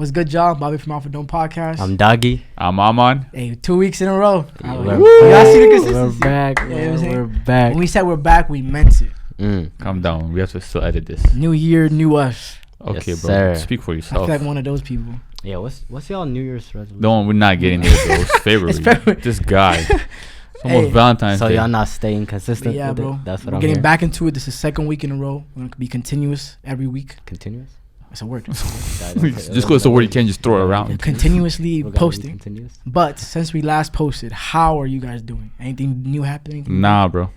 What's good, y'all? Bobby from Alpha Dome Podcast. I'm Doggy. I'm Amon. Hey, 2 weeks in a row. Y'all see the consistency? We're back. Yeah, we're back. When we said we're back, we meant it. Calm down. We have to still edit this. New year, new us. Okay, Yes, bro. sir. Speak for I yourself. feel like one of those people. Yeah, what's y'all New Year's resolution? No, we're not getting into those favorites. February. This guy. It's almost Hey. Valentine's So Day. y'all not staying consistent Yeah, with bro. it? That's what We're I'm getting hearing. back into it. This is second week in a row. We're going to be continuous every week. Continuous? It's a word. Just because it's a word you can't just throw it around. Continuously We're gonna be posting. Continuous? But since we last posted, how are you guys doing? Anything new happening? Nah, bro.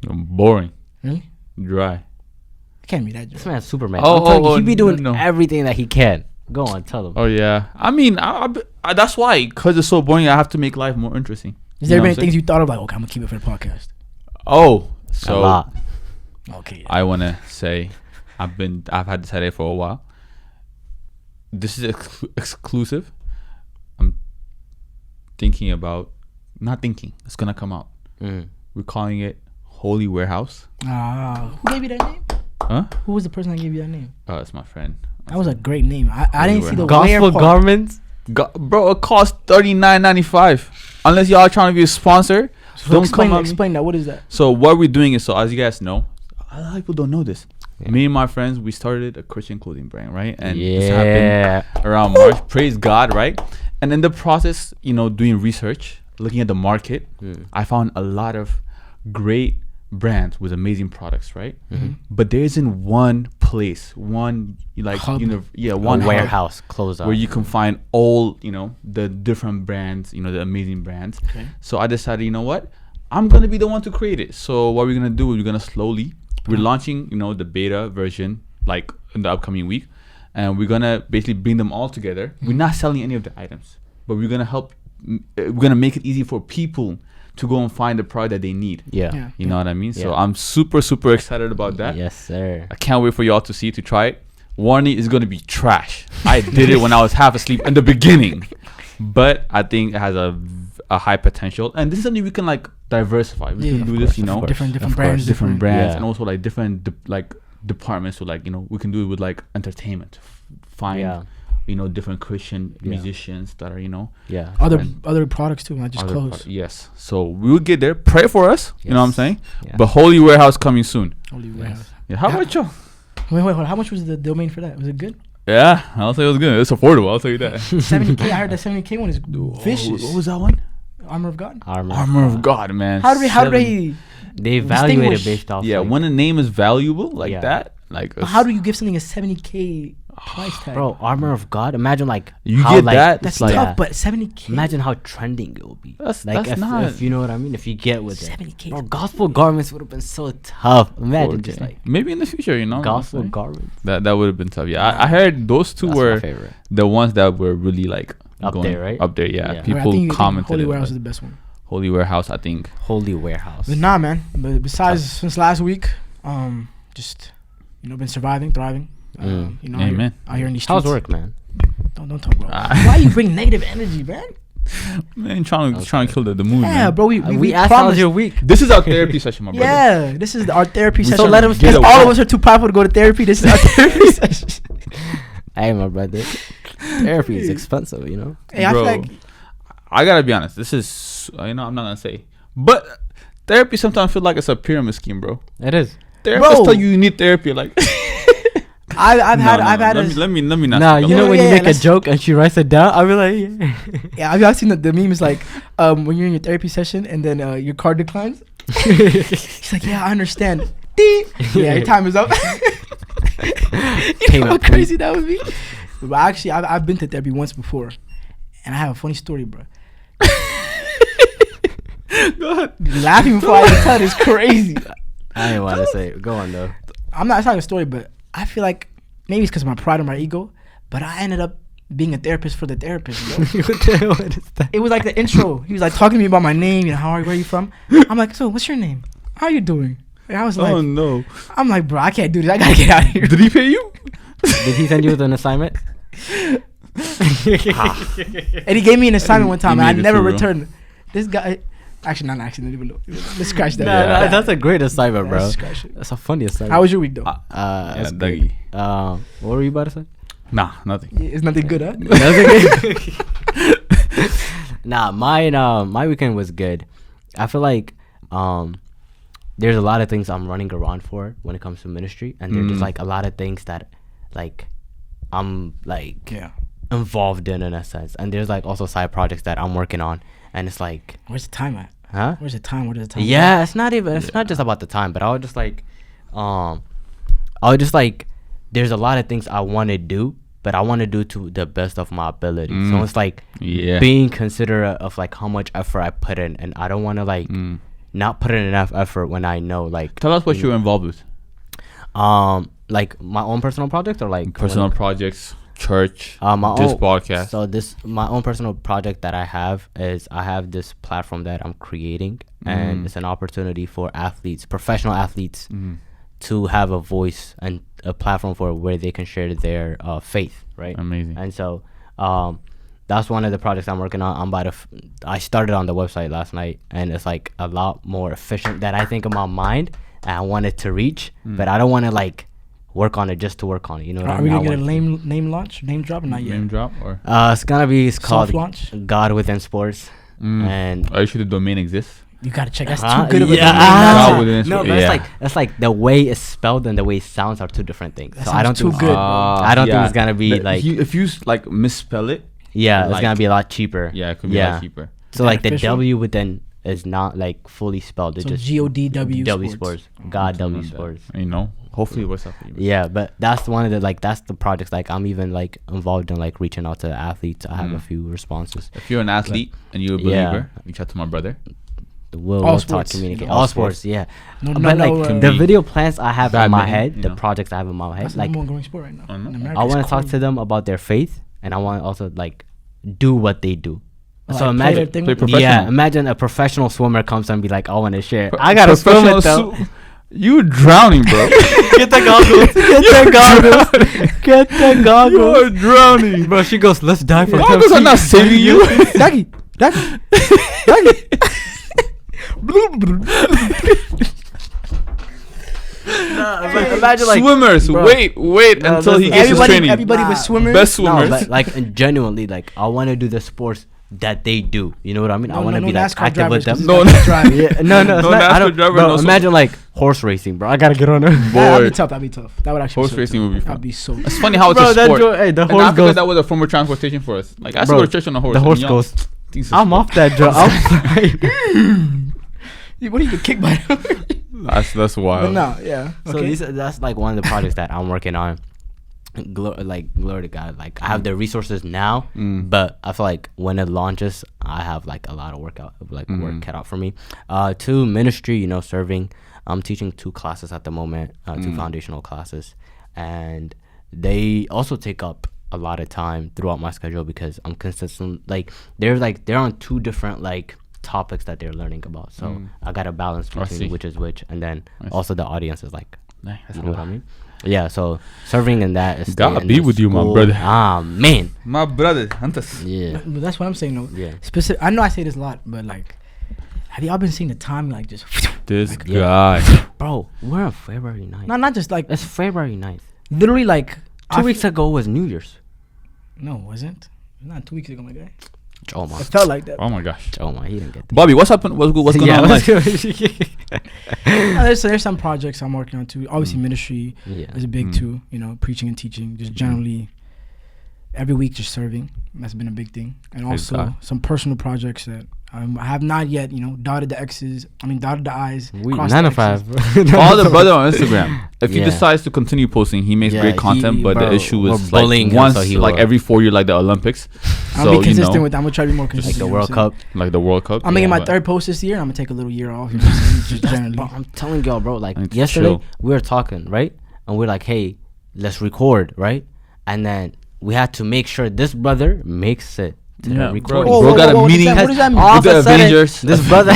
I'm boring. Really? Dry. I can't be that This joke. man's Superman. Oh, I'm telling you, he be no, doing no. everything that he can. Go on, tell him. Oh, yeah. I mean, I that's why. Because it's so boring, I have to make life more interesting. Is there You know any what I'm things you thought of? Like, okay, I'm going to keep it for the podcast. Oh. A So lot. Okay. I want to say I've had this headache for a while. This is exclusive. I'm thinking about, not thinking, it's going to come out. We're calling it Holy Warehouse. Who gave you that name? Huh? Who was the person that gave you that name? It's my friend. That was a great name. I didn't see the Gospel wear part. garments? Bro, it costs $39.95. Unless y'all trying to be a sponsor, So don't come at me. explain that. What is that? So what we're doing is, so as you guys know, a lot of people don't know this. Yeah. Me and my friends, we started a Christian clothing brand, right? And this Yeah. happened around March. Praise God, right? And in the process, doing research, looking at the market, I found a lot of great brands with amazing products, right? But there isn't one place, one Hub. one One hub warehouse closed where you can find all the different brands, the amazing brands. Okay. So I decided, you know what, I'm gonna be the one to create it. So what we're gonna do is we're gonna slowly, we're launching the beta version like in the upcoming week, and we're gonna basically bring them all together. We're not selling any of the items, but we're gonna make it easy for people to go and find the product that they need. Yeah. You know what I mean? So Yeah. I'm super excited about that. Yes, sir. I can't wait for y'all to try it. Warning is going to be trash. I did it when I was half asleep in the beginning, but I think it has a high potential, and this is something we can diversify. We can do this, different of course, brands, different brands, yeah. and also different departments. So we can do it with entertainment. Find Yeah. different Christian Yeah. musicians that are Yeah. Other products too, not just other clothes. yes. So we will get there. Pray for us. You know what I'm Yes. saying? Yeah. But Holy Warehouse coming soon. Holy warehouse. Yeah. How about y'all? Wait, hold on. How much was the domain for that? Was it good? Yeah, I'll say it was good. It's affordable. I'll tell you that. 70K. I heard that 70K one is vicious. What was that one? Armor of God. Armor of God, man. How do they They evaluate it distinguish- based off. Yeah, when a name is valuable like Yeah. that, how do you give something a 70K price tag? Bro, Armor of God. Imagine You how, get that, that's it's tough, but 70K. Imagine how trending it will be. That's if, not- if you know what I mean. If you get with it, 70K. bro, gospel garments would have been so tough. Imagine just maybe in the future, gospel honestly. garments. That would have been tough. Yeah, I heard those two That's my were favorite. the ones that were really Up there, right? Up there, yeah. Yeah. I People think commented. Holy it, Warehouse but is the best one. Holy Warehouse, I think. Holy Warehouse. But nah, man. But besides, since last week, just been surviving, thriving. Amen. Out here in these streets. How's work, man? Don't talk about. Why you bring negative energy, man? Man, trying to kill the mood. Yeah, man. bro. We asked how's promised. your week. This is our therapy session, my brother. Yeah, this is our therapy session. So let him Because get all away. of us are too powerful to go to therapy. This is our therapy session. Hey, my brother. Therapy is expensive, Hey, I feel Bro, like I gotta be honest. This is I'm not gonna say, but therapy sometimes feel like it's a pyramid scheme, bro. It is. Therapists Bro. tell you need therapy, like. I've had Let me not. Nah, speak you up. know when Yeah, you yeah, make a let's- joke and she writes it down, I'll be like, Yeah, I've seen the meme is like when you're in your therapy session and then your card declines. She's like, yeah, I understand. Ding. Yeah, your time is up. You know Payment how please. crazy that would be? But actually, I've been to therapy once before, and I have a funny story, bro. Go ahead. Laughing before I even tell it is crazy. I didn't want to say it. Go on, though. I'm not. It's not a story, but I feel like maybe it's because of my pride or my ego, but I ended up being a therapist for the therapist, bro. What the hell is that? It was like the intro. He was like talking to me about my name, how are you, where are you from? I'm like, so what's your name? How are you doing? And I was like, Oh no! I'm like, bro, I can't do this. I gotta get out of here. Did he pay you? Did he send you with an assignment? And he gave me an assignment one time, He and I made it never too, bro. returned. This guy, actually, not an accident. Even though, let's scratch that. Nah, that's a great assignment, bro. Let's scratch it. That's a funny assignment. How was your week, though? Yeah, that's Dougie. great. What were you about to say? Nah, nothing. It's nothing good, huh? Nah, my weekend was good. I feel like there's a lot of things I'm running around for when it comes to ministry, and there's just like a lot of things that like I'm like involved in a sense, and there's like also side projects that I'm working on, and it's like, Where's the time at? huh? Where's the time? What is the time? Yeah, it's not just about the time, but I was just like there's a lot of things I want to do, but I want to do to the best of my ability. So it's like being considerate of like how much effort I put in, and I don't want to like not put in enough effort when I know like. Tell us what you're involved with. Like my own personal project or like Personal projects, church, my this own podcast. So my own personal project that I have is I have this platform that I'm creating, and it's an opportunity for athletes, professional athletes, to have a voice and a platform for where they can share their faith, right? Amazing. And so that's one of the projects I'm working on. I started on the website last night, and it's like a lot more efficient than I think in my mind, and I want it to reach, but I don't want to like work on it just to work on it. You know what I mean? Are we gonna get a name drop or not yet? Name drop or? It's called Soft launch? God Within Sports, and Are you sure the domain exists? You gotta check. That's too good of a yeah. domain. God Within No, Sports. but Yeah. it's like the way it's spelled and the way it sounds are two different things. That So I don't sounds think too good. I don't think it's gonna be like if you like misspell it. yeah, it's like- gonna be a lot cheaper. Yeah, it could be a lot cheaper. So like the Beneficial? W within is not like fully spelled. It's So just GODW W Sports. Sports. God Something W like that. Sports. You know, hopefully it works out for you. Yeah, but that's one of the like that's the projects like I'm even like involved in like reaching out to the athletes. I have a few responses. If you're an athlete and you're a believer, reach out to my brother. We'll All talk sports. communicate. All All sports. sports, yeah. No, But no, like no, the be video plans I have in my badminton, head, you the know. projects I have in my head, That's the like number one growing sport right now. I know. In America, I it's want to talk cool. to them about their faith, and I want to also like do what they do. Like, So play imagine, their thing play with them. professional. yeah, imagine a professional swimmer comes and be like, I want to share. I gotta swim Professional it though. You drowning, bro. Get the goggles. Get the goggles. Get the You are goggles. drowning. Bro, she goes, let's dive for Goggles are not saving you. Daggy, Daggy, Daggy. Imagine like Swimmers, bro. wait No, until he listen, gets his training. Everybody was swimmers. Best no, swimmers. but like genuinely, like I want to do the sports that they do. You know what I mean? I want to be like NASCAR active with drivers, them. 'cause No, it's not driving. Yeah, no, it's No not. I NASCAR don't. driver, Bro, no imagine like horse racing, bro. I gotta get on it. That'd Boy, be tough. That'd be tough. That would actually. horse be so racing tough. would be fun. That'd be so. It's funny how it's Bro, a that sport. hey, the In horse Africa, goes. that was a form of transportation for us. Like I used to Bro, go to church on a horse. The horse and goes. Things I'm off that drug. What do you get kicked by? That's But wild. no, yeah. So Okay. that's like one of the projects that I'm working on. Glory to God. Like I have the resources now, but I feel like when it launches, I have like a lot of work cut out for me. To ministry, you know, serving. I'm teaching 2 classes at the moment, 2 foundational classes, and they also take up a lot of time throughout my schedule because I'm consistent. They're on 2 different like topics that they're learning about. So I got to balance I see. between which is which, and then I see. also the audience is like, Nice, that's you a know what I lot. mean? Yeah. So serving in that is God staying be in with you, my school. brother. Ah man. My brother, Antas. Yeah. But that's what I'm saying though. Yeah. Specific. I know I say this a lot, but like, have y'all been seeing the time like just? This Yeah. guy. Bro, we're on February 9th. Not just like It's February 9th. literally like 2 weeks ago was New Year's. No, it wasn't. Not 2 weeks ago, my guy. Oh my. It felt like that. Oh my gosh. Oh my. He didn't get that. Bobby, what's happened? What's going yeah, on? in let's life? go. There's some projects I'm working on too. Obviously, ministry Yeah. is a big too. You know, preaching and teaching. Just generally, every week just serving. That's been a big thing. And Praise also God. some personal projects that I have not yet. You know, dotted the X's. Dotted the I's. We crossed 9 the to 5. X's. Follow the brother on Instagram. If he Yeah. decides to continue posting, he makes Yeah, great content. But bro, the issue we're is bullying like him, once, so he like will. every 4 years, like the Olympics. I'll So be you consistent know, with that. I'm gonna try to be more Like consistent. the you know World what I'm Cup. like the World Cup. I'm making my but- 3rd post this year. I'm gonna take a little year off. You know what I'm saying? Just generally. Bro, I'm telling y'all, bro. Like I need to yesterday, chill. we were talking, right? And we're like, "Hey, let's record," right? And then we had to make sure this brother makes it to Yeah, the recording. Bro got a what does meeting that- what does that mean? All with of the a sudden, Avengers. this brother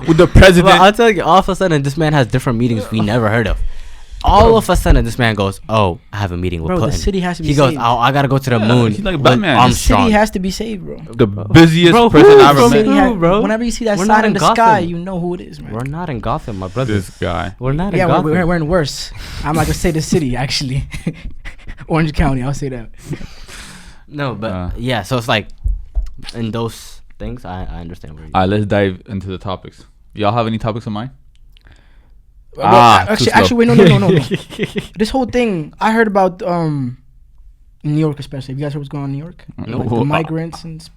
with the president. Well, I'll tell you, all of a sudden, this man has different meetings we never heard of. All of a sudden, this man goes, "Oh, I have a meeting with Bro, the Putin." city has to be He goes, saved. "Oh, I gotta go to the moon." he's like with Batman. The Armstrong. City has to be saved, bro. The busiest Bro, person who I ever from met. who, bro? Whenever you see that We're sign not in in the Gotham. sky, you know who it is, man. We're not in Gotham, my brother. This guy. We're not in Yeah, Gotham. we're in worse. I'm not gonna say the city actually. Orange County, I'll say that. No, but yeah. So it's like, in those things, I understand where you. All right, let's dive into the topics. Y'all have any topics in mind? Well, too actually, slow. wait, no. This whole thing, I heard about New York especially. Have you guys heard what's going on in New York? No. Like the migrants and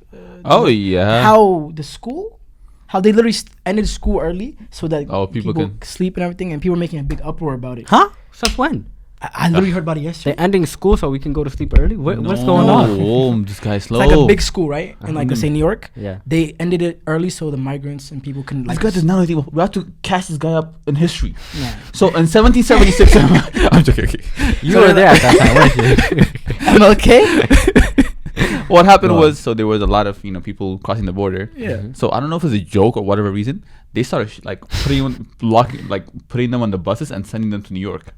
Oh yeah. how the school, how they literally ended school early so that people can- sleep and everything, and people were making a big uproar about it. Huh? Since when? I literally heard about it yesterday. They're ending school so we can go to sleep early. What's going No. on? Oh, this guy's slow. It's like a big school, right? And like let's say New York, Yeah. they ended it early so the migrants and people can This like. guy does not think we have to cast this guy up in history. Yeah. So in 1776, I'm joking. Okay. You So were they're there at that time, weren't you? MLK. What happened Go on. was, so there was a lot of people crossing the border. Yeah. So I don't know if it's a joke or whatever reason, they started putting them on the buses and sending them to New York,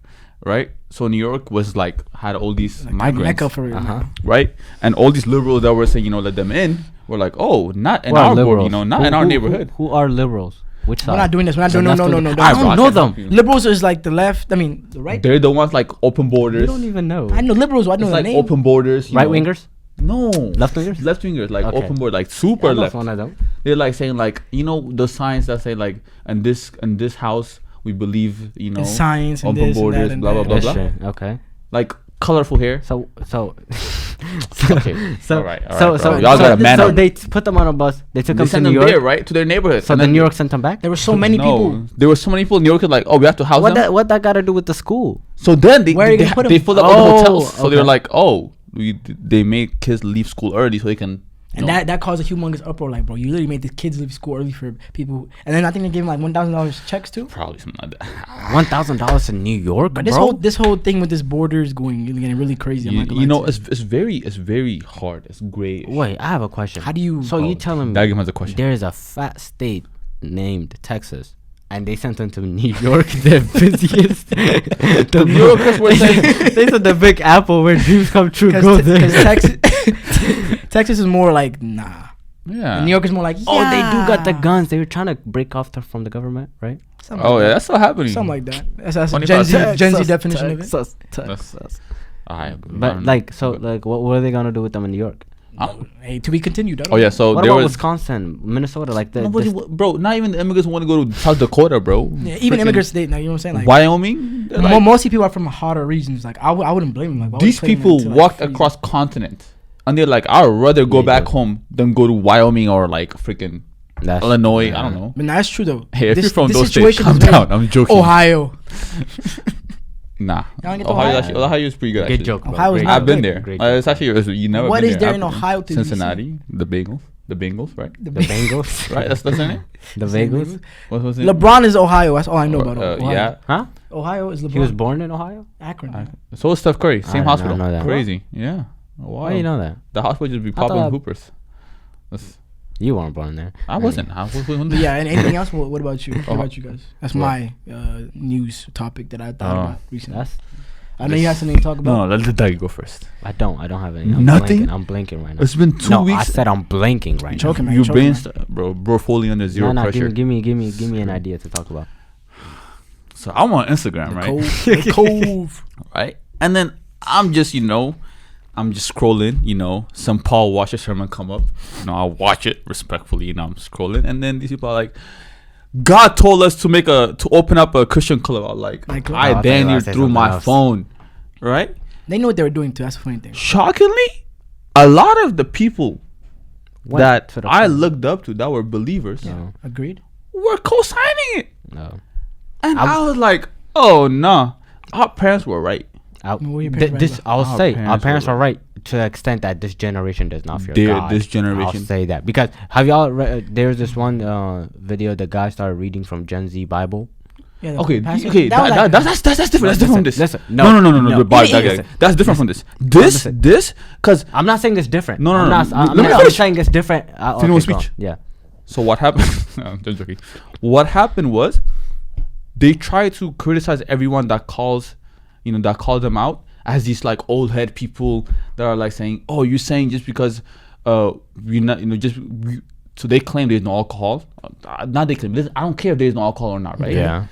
right? So New York was had all these migrants, Mecca for it. Uh-huh. right? And all these liberals that were saying let them in were like, oh, not in Who are our board, liberals? not in our neighborhood. Who are liberals? Which side? We're not doing this. We're not The doing no. left or the- I I don't know them. Liberals is like the left. I mean the right. They're the ones open You borders. don't even know. I know liberals. I know It's the like name. open borders. Right wingers? No. Left wingers? Left wingers, Okay. open board, super I know left. one of them. They're saying the signs that say in this house we believe In science and open this and borders, that and blah blah that. blah That's blah. true. Okay. Colorful hair. So Okay. so all right, so bro. Y'all gotta man so up. they put them on a bus. They took They them to sent New them York. there, right, to their neighborhood. So And then then New York sent them back. There were so many people. There were so many people in New York. We have to house them. What that got to do with the school? So then Where are you gonna put 'em? they filled up all the hotels. So they were okay. like, oh, they made kids leave school early so they can. And that caused a humongous uproar. Like, bro, you literally made the kids leave school early for people. And then I think they gave them $1,000 checks too. Probably something like that. $1,000 in New York, But bro. this whole thing with this border is getting really crazy. I'm not gonna lie to you. it's very hard. It's great. Wait, I have a question. How do you? So you telling me That has a question. there's a fat state named Texas, and they sent them to New York, the busiest. The New Yorkers were saying they said the Big Apple where dreams come true. Go there. Because Texas is more like nah. Yeah. And New York is more like Oh, they do got the yeah. guns. They were trying to break off from the government, right? Something Oh like yeah, that. that's still happening. Something like that. That's 25 Gen Z definition of it. That's- Alright, But what were they gonna do with them in New York? Hey, to be continued. I don't Oh yeah, know. so What there about was Wisconsin, Minnesota? Like nobody, bro. Not even the immigrants want to go to South Dakota, bro. Yeah, even Freaking immigrants, you know what I'm saying? Like, Wyoming. They're mostly people are from hotter regions. Like, I wouldn't blame them. Like, why would these you claim people them to, like, walked freeze? across continent, and they're like, I'd rather go Yeah, back yeah. home than go to Wyoming or freaking That's Illinois. yeah. I don't know. But that's true though. Hey, if This- you're from this those states, situation calm is very- down. I'm joking. Ohio. Nah. Y'all get to Ohio is pretty good. Good actually. joke. Bro. Ohio is Great not I've been good. there. Great It's actually you never. What been is there in I've- Ohio to visit? Cincinnati, the Bengals, right? The Bengals, Right, that's their name. the Vegas. What was it? LeBron is Ohio. That's all I know about Ohio. Yeah. Huh? Ohio is LeBron. He was born in Ohio. Akron. So is Steph Curry. I Same did not hospital. know that. Crazy. Yeah. Wow. Why do you know that? The hospital just be I popping thought- hoopers. That's, You weren't born there. I wasn't. I was But yeah, and anything else? What about you? What Oh. about you guys? That's What? my news topic that I thought Oh. about recently. That's. I know you had something to talk about. No, let Doug go first. I don't have any. Nothing? I'm blanking right now. It's been 2 No, I weeks. said I'm blanking right now. Choking, man. You've choking, been, man. bro, fully under zero No, pressure. give me an idea to talk about. So I'm on Instagram, The right? Cove. The Cove. Right? And then I'm just scrolling, some Paul Washer sermon come up. I'll watch it respectfully, I'm scrolling. And then these people are like, God told us to open up a Christian club. I'm like Like, I I thought you were banned gonna you say through something my else. phone. Right? They know what they were doing too. That's the funny thing. Shockingly, a lot of the people Went that to the I club. looked up to that were believers No, Agreed. were co-signing it. no. And I'm- I was like, oh no. Our parents were right. What were your parents right This about? I'll Our say our parents parents were are right to the extent that this generation does not fear They're- God. this generation- I'll say that because have y'all there's this one video the guy started reading from Gen Z Bible. Yeah, the Okay, pastor- okay, that was like- that's different. That's different from this. Listen, no, no. the bar- Listen, that- that's different from this. Listen. This, because I'm not saying it's different. No, I'm not, let I'm me not finish. saying it's different. Finish Okay, my go on. speech. Yeah. so what happened? I'm just joking. What happened was they tried to criticize everyone that calls that call them out as these like old head people that are like saying, oh, you're saying just because we're not, so they claim there's no alcohol. Not they claim. Listen, I don't care if there's no alcohol or not, right? Yeah.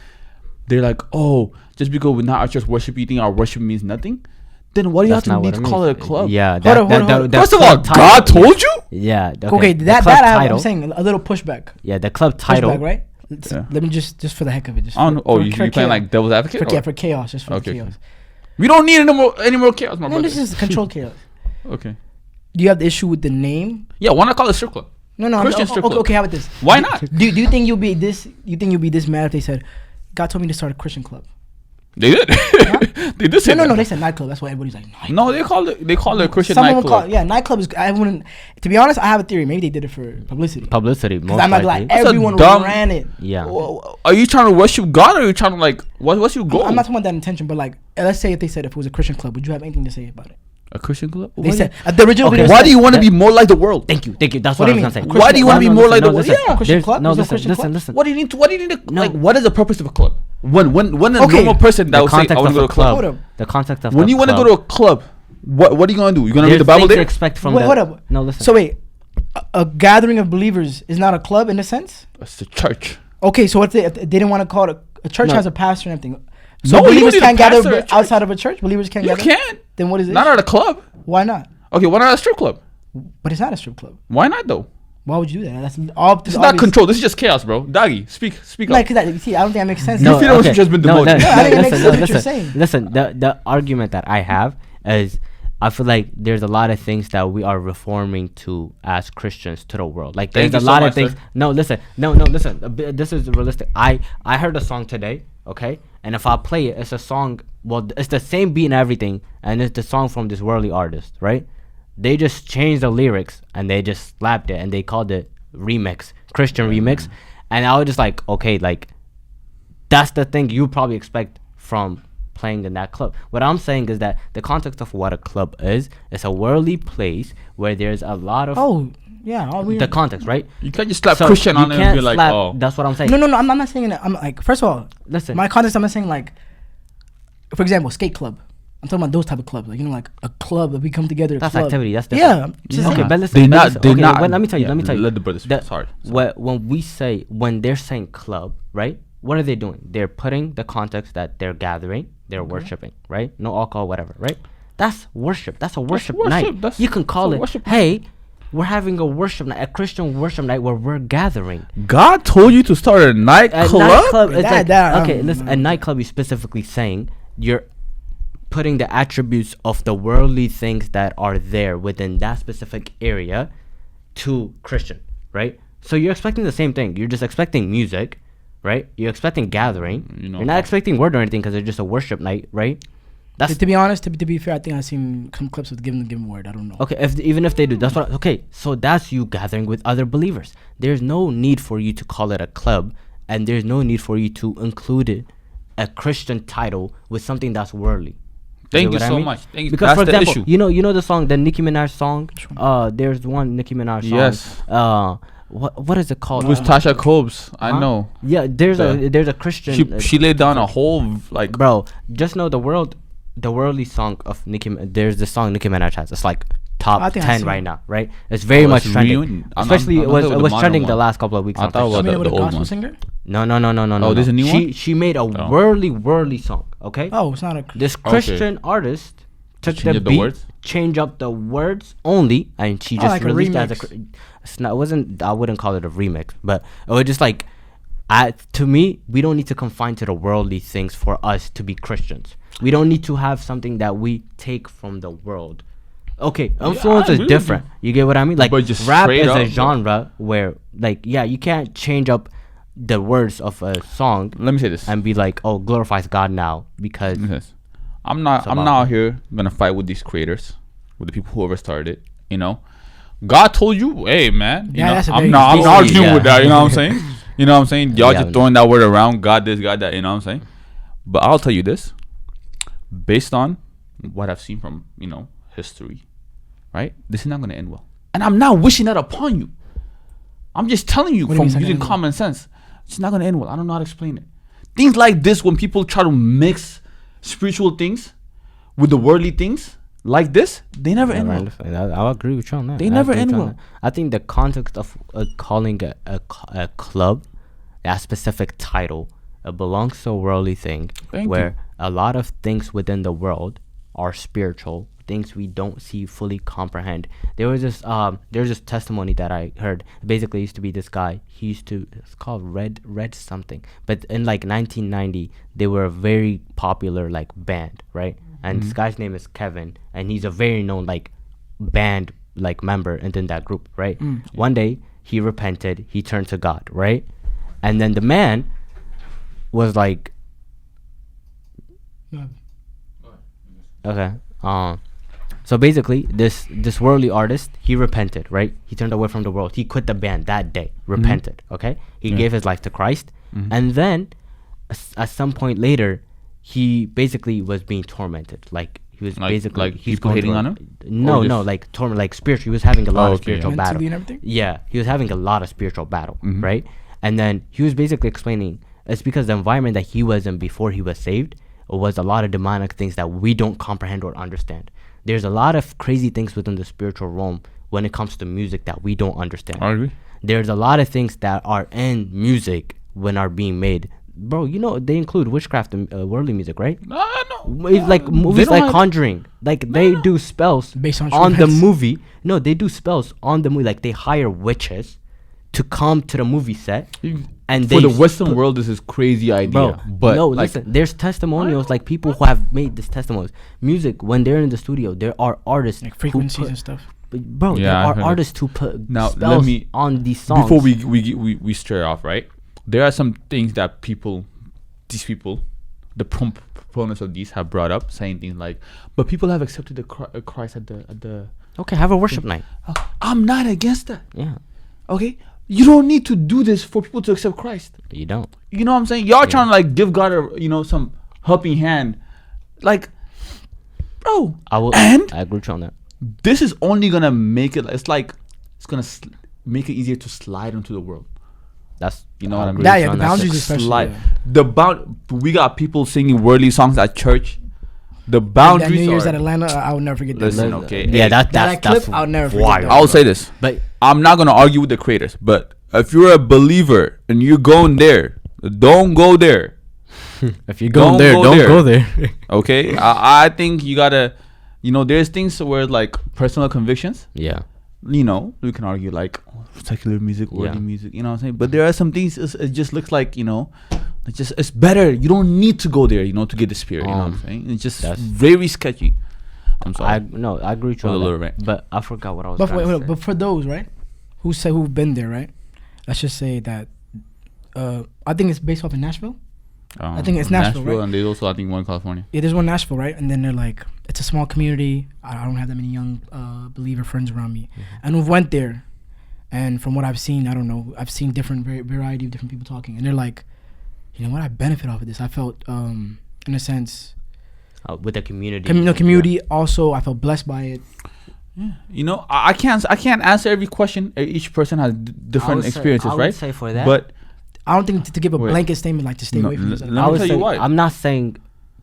They're like, oh, just because we're not at church worship, you think our worship means nothing? Then what do you That's have not to need what to it call it a means. club? Yeah. Hold on. First of all, God told you? Yeah. Okay, the that club I'm saying a little pushback. Yeah, the club title. Pushback, right? Yeah. Let me just for the heck of it. Just I don't know. for- Oh, you playing chaos. like devil's advocate? for chaos, just for Okay, chaos. okay. We don't need any more chaos, my No, brother. this is controlled chaos. Okay. Do you have the issue with the name? Yeah, why not call it strip club? No. Christian strip club. Okay, how about this? Why not? Do you think you'll be this? You think you'll be this mad if they said, "God told me to start a Christian club"? They did. They did say No. that. They said nightclub. That's why everybody's like nightclub. No, they call it a Christian Someone nightclub. nightclub is. I wouldn't. To be honest, I have a theory. Maybe they did it for publicity. Publicity. Because Most I'm not likely. like That's a everyone dumb- ran it. Yeah. Are you trying to worship God or are you trying to like what's your goal? I'm not talking about that intention, but like, let's say if they said if it was a Christian club, would you have anything to say about it? A Christian club? They said the original. Okay. video Why said- do you want to that- be more like the world? Thank you. That's What what, do I you was gonna mean? say. Why do you want to be more like the world? listen. Yeah. Christian There's- club? No, Is there a listen, Christian listen, club? listen. What do you need to No. like? What is the purpose of a club? When a Okay. normal person that The will say, context I want to of go a to a club. Hold club. up. The context of When the you want to go club. to a club, what are you gonna do? You're gonna read There's the Bible things to there? expect from Wait, the. hold up. No, listen. So wait, a gathering of believers is not a club in a sense. It's the church. Okay, so if they didn't want to call it a church No. has a pastor and everything. So No, you believers don't need a can't pastor gather at church. outside of a church. Believers can't You gather. can't. Then what is it? Not at a club. Why not? Okay, why not at a strip club? But it's not a strip club. Why not though? Why would you do that? That's all. This is not control. This is just chaos, bro. Doggy, speak No, up. because see, I don't think that makes sense. No. feel like just been demoted. No, I think it makes listen, sense what you're saying. listen. The argument that I have is, I feel like there's a lot of things that we are reforming to as Christians to the world. Like there's Thank a you so lot much, of things. sir. No, listen. This is realistic. I heard a song today, okay, and if I play it, it's a song. Well, it's the same beat and everything, and it's the song from this worldly artist, right? They just changed the lyrics and they just slapped it and they called it remix, Christian remix, and I was just like, okay, like that's the thing you probably expect from playing in that club. What I'm saying is that the context of what a club is, it's a worldly place where there's a lot of Oh, yeah. the context, right? You can't just slap So Christian you on it and can't be like, slap- oh. that's what I'm saying. No. I'm not saying that. I'm like, first of all, Listen, my context. I'm not saying like, for example, skate club. I'm talking about those type of clubs, like like a club that we come together. that's club. activity. That's different. Yeah. I'm just Okay, saying. but listen. They're but not. listen, They're okay, not. well, let me tell you. Yeah, Let me tell you. Let the brother speak. Sorry. When they're saying club, right? What are they doing? They're putting the context that they're gathering, they're worshiping, right? No alcohol, whatever, right? That's worship. That's a worship, night. That's- You can call that's a it, worship hey, we're having a worship night, a Christian worship night where we're gathering. God told you to start a A nightclub? nightclub is That- okay. Listen, a nightclub is specifically saying you're putting the attributes of the worldly things that are there within that specific area to Christian, right? So you're expecting the same thing. You're just expecting music, right? You're expecting gathering. You know, You're not expecting word or anything because it's just a worship night, right? That's To be honest, to be fair, I think I've seen some clips with given word. I don't know. okay. Even if they do, that's what. Okay, so that's you gathering with other believers. There's no need for you to call it a club, and there's no need for you to include it a Christian title with something that's worldly. Thank get you what I so mean? much. Thank you. Because That's for the example, issue. you know the song, the Nicki Minaj song. There's one Nicki Minaj song. Yes. What is it called? With Tasha Cobbs, I Huh? know. Yeah, there's a Christian. She laid down a whole like. Bro, just know the worldly song of Nicki. There's the song Nicki Minaj has. It's like top I think I've 10 seen right it. now, right? It's very Oh, much it's trending. reunion. Especially I'm it was talking it about was the trending modern the one. last couple of weeks. I on thought TikTok. about Somebody the with a old gospel one. singer? No. Oh, there's a new one? She made a Oh. worldly song. Okay. Oh, it's not a. This Christian artist took Change the up the beat, words? change up the words only, and she just like a released it as a. remix. It's not. It wasn't. I wouldn't call it a remix, but it was just like, to me, we don't need to confine to the worldly things for us to be Christians. We don't need to have something that we take from the world. Okay, influence I is agree with different. You get what I mean? Like But just rap straight is a up, bro. genre where, like, yeah, you can't change up the words of a song Let me say this. and be like, oh, glorifies God now because Yes. I'm not about out here gonna fight with these creators, with the people who ever started it. You know, God told you, hey man. You Yeah, know, that's a I'm very not deep- arguing Yeah. with that. You know what I'm saying? You know what I'm saying? Y'all Yeah, just throwing that word around. God this, God that. You know what I'm saying? But I'll tell you this, based on what I've seen from history, right? This is not gonna end well. And I'm not wishing that upon you. I'm just telling you What do you from mean it's not using gonna end common sense. It's not gonna end well. I don't know how to explain it. Things like this, when people try to mix spiritual things with the worldly things like this, they never end well. I'll agree with you on that. They never end well. I think the context of calling a club a specific title belongs to a worldly thing where a lot of things within the world are spiritual, things we don't see fully comprehend. There's this testimony that I heard. Basically, it used to be this guy. It's called Red something. But in like 1990, they were a very popular like band, right? And this guy's name is Kevin, and he's a very known like band like member within that group, right? One day he repented, he turned to God, right? And then the man was like, okay, so basically this worldly artist, he repented, right? He turned away from the world. He quit the band that day, repented, okay? He gave his life to Christ, and then at some point later, he basically was being tormented. Like he was basically like he's going hating on him. No, like torment, like spiritual. He was having a lot of spiritual battle. Mentally and everything? Yeah, he was having a lot of spiritual battle, right? And then he was basically explaining it's because the environment that he was in before he was saved was a lot of demonic things that we don't comprehend or understand. There's a lot of crazy things within the spiritual realm when it comes to music that we don't understand. I agree. There's a lot of things that are in music when are being made. Bro, you know they include witchcraft and worldly music, right? No. It's like movies like Conjuring. Like they do spells based on the movie. No, they do spells on the movie. Like they hire witches to come to the movie set. And for the Western world, this is crazy idea. Bro, but no, like, listen. There's testimonials, like people who have made this testimonials. Music, when they're in the studio, there are artists like frequencies and stuff. Bro, there are artists who put now, spells on these songs. Before we stray off, right? There are some things that these people, the proponents of these have brought up, saying things like, "But people have accepted the Christ at the." Okay, have a worship night. I'm not against that. Yeah. Okay, you don't need to do this for people to accept Christ. You don't. You know what I'm saying? Y'all trying to like give God some helping hand, like, bro. I agree with you on that. This is only gonna make it. It's gonna make it easier to slide into the world. That's what I mean. Yeah, the boundaries especially. We got people singing worldly songs at church. The boundaries. That New Year's at Atlanta, I will never forget that. Listen, okay. Yeah, hey, that clip, I'll never forget that. I'll say this, but I'm not gonna argue with the creators. But if you're a believer and you're going there, don't go there. If you're going there, don't go there. Okay, I think you gotta. There's things where like personal convictions. Yeah. We can argue like secular music, worldly music. You know what I'm saying? But there are some things. It just looks like it's better. You don't need to go there. To get the spirit. You know what I'm saying? It's just very sketchy. I'm sorry. I agree with you on that. But I forgot what I was. But for those who've been there, right? Let's just say that. I think it's based off in Nashville. I think it's Nashville, right? And there's also I think one in California. Yeah, there's one in Nashville, right? And then they're like, it's a small community. I don't have that many young believer friends around me, and we've went there, and from what I've seen, I don't know, I've seen different variety of different people talking, and they're like, you know what, I benefit off of this. I felt, in a sense, with the community. Community. Also, I felt blessed by it. Yeah. I can't answer every question. Each person has different experiences, right? I would say for that, but I don't think to give a blanket statement like to stay away from this. Let me tell you why. I'm not saying.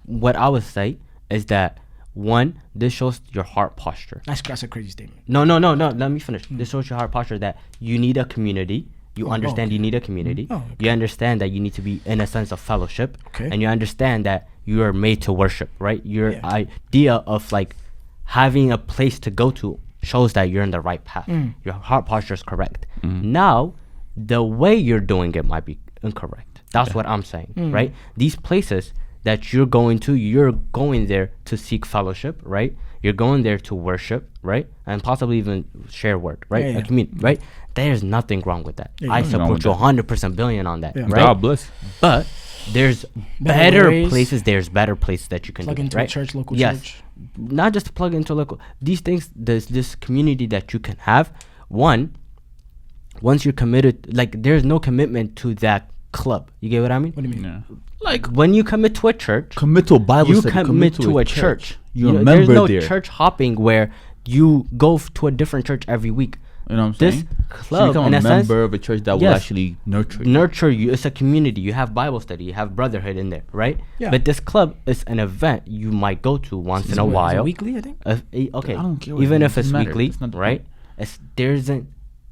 What I would say is that one, this shows your heart posture. That's a crazy statement. No. Let me finish. This shows your heart posture that you need a community. You understand you need a community. You understand that you need to be in a sense of fellowship. Okay. And you understand that you are made to worship, right? Your idea of like having a place to go to shows that you're in the right path. Your heart posture is correct. Now, the way you're doing it might be incorrect. That's what I'm saying, right? These places that you're going there to seek fellowship, right? You're going there to worship, right? And possibly even share word, right? A community, right? There's nothing wrong with that. I support you 100% billion on that, right? God bless. But there's better places. There's better places that you can plug do, into right? a church, local church. Not just to plug into local. These things, there's this community that you can have. Once you're committed, like there's no commitment to that club. You get what I mean? What do you mean? Yeah. Like when you commit to a church, commit to a Bible study, commit to a church. You're a member there's no there. church hopping where you go to a different church every week. You know what I'm This saying? So you club, become in a a sense, member of a church that will yes, actually nurture you. nurture you. It's a community. You have Bible study. You have brotherhood in there, right? Yeah. But this club is an event you might go to once in a Is it while. weekly, I think. Okay, I don't care what even it if is, it's doesn't matter. weekly, It's not the right?